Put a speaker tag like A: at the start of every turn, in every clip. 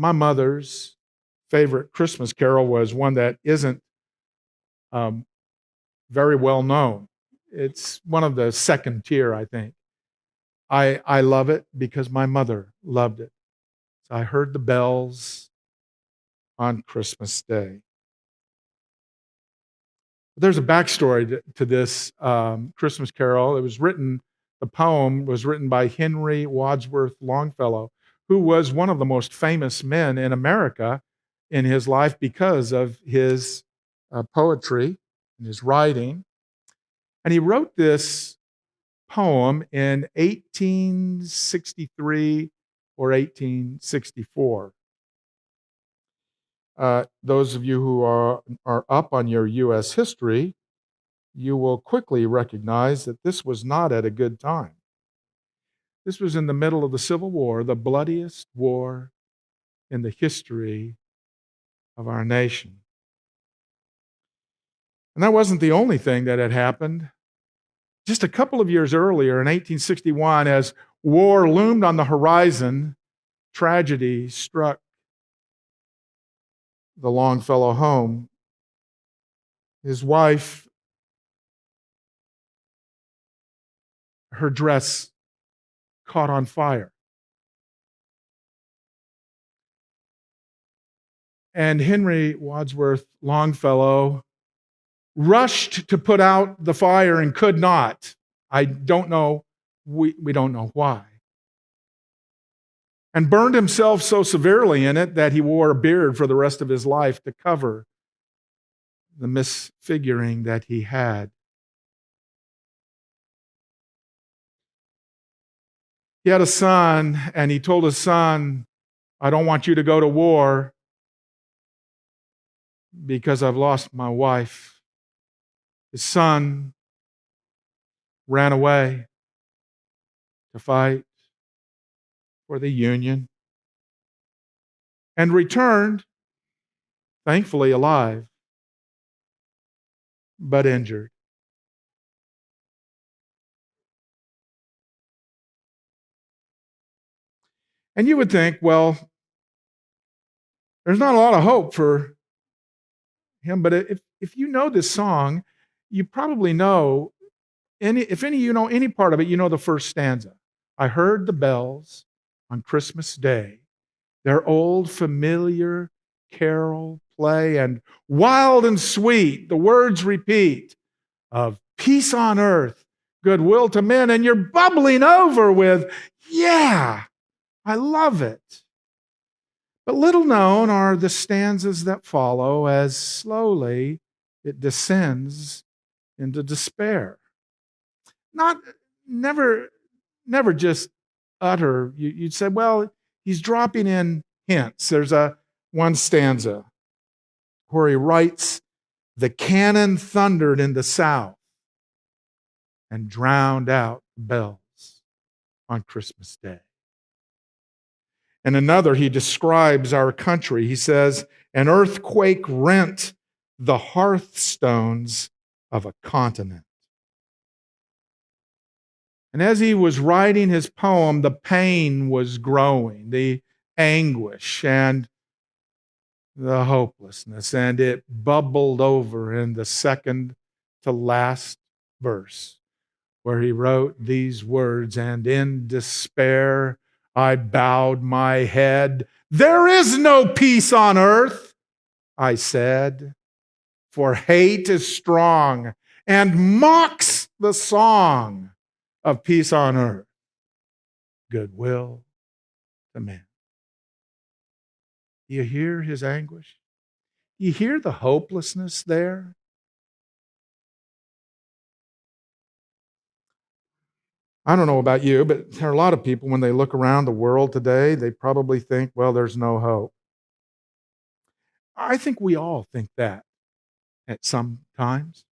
A: my mother's favorite Christmas carol was one that isn't um, very well known. It's one of the second tier, I think. I love it because my mother loved it. So I heard the bells on Christmas Day. There's a backstory to this Christmas carol. The poem was written by Henry Wadsworth Longfellow, who was one of the most famous men in America in his life because of his poetry and his writing. And he wrote this poem in 1863 or 1864. Those of you who are up on your U.S. history, you will quickly recognize that this was not at a good time. This was in the middle of the Civil War, the bloodiest war in the history of our nation. And that wasn't the only thing that had happened. Just a couple of years earlier, in 1861, as war loomed on the horizon, tragedy struck the Longfellow home. His wife, her dress caught on fire. And Henry Wadsworth Longfellow rushed to put out the fire and could not. I don't know, we don't know why. And burned himself so severely in it that he wore a beard for the rest of his life to cover the misfiguring that he had. He had a son, and he told his son, I don't want you to go to war because I've lost my wife. His son ran away to fight for the Union and returned, thankfully alive, but injured. And you would think, well, there's not a lot of hope for him, but if you know this song, you probably know, if any of you know any part of it, you know the first stanza. I heard the bells on Christmas Day, their old familiar carol play, and wild and sweet, the words repeat, of peace on earth, goodwill to men, and you're bubbling over with, yeah, I love it. But little known are the stanzas that follow as slowly it descends into despair. Not, never just utter. You'd say, well, he's dropping in hints. There's one stanza where he writes, the cannon thundered in the south and drowned out the bells on Christmas Day. And another, he describes our country. He says, an earthquake rent the hearthstones of a continent. And as he was writing his poem, the pain was growing, the anguish and the hopelessness, and it bubbled over in the second to last verse, where he wrote these words, and in despair I bowed my head. There is no peace on earth, I said, for hate is strong and mocks the song of peace on earth, goodwill to men. Do you hear his anguish? Do you hear the hopelessness there? I don't know about you, but there are a lot of people, when they look around the world today, they probably think, well, there's no hope. I think we all think that at some times.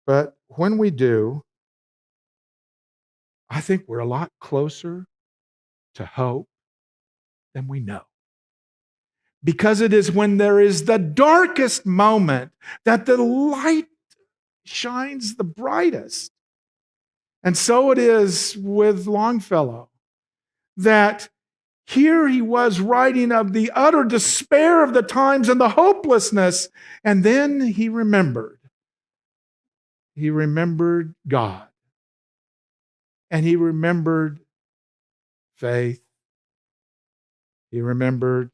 A: But when we do, I think we're a lot closer to hope than we know. Because it is when there is the darkest moment that the light shines the brightest. And so it is with Longfellow, that Here he was writing of the utter despair of the times and the hopelessness. And then he remembered. He remembered God. And he remembered faith. He remembered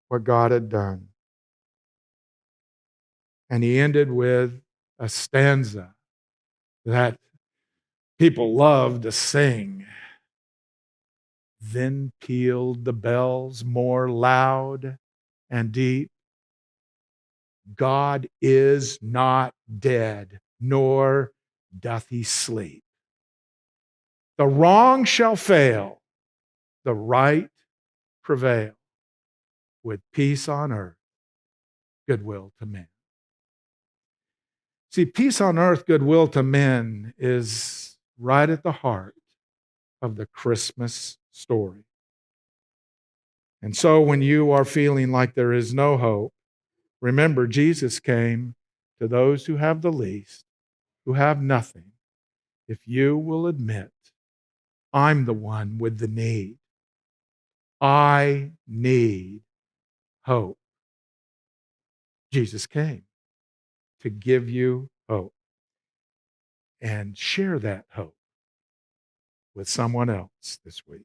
A: what God had done. And he ended with a stanza that people love to sing. Then pealed the bells more loud and deep. God is not dead, nor doth he sleep. The wrong shall fail, the right prevail, with peace on earth, goodwill to men. See, peace on earth, goodwill to men is right at the heart of the Christmas story. And so when you are feeling like there is no hope, remember Jesus came to those who have the least, who have nothing. If you will admit, I'm the one with the need. I need hope. Jesus came to give you hope, and share that hope with someone else this week.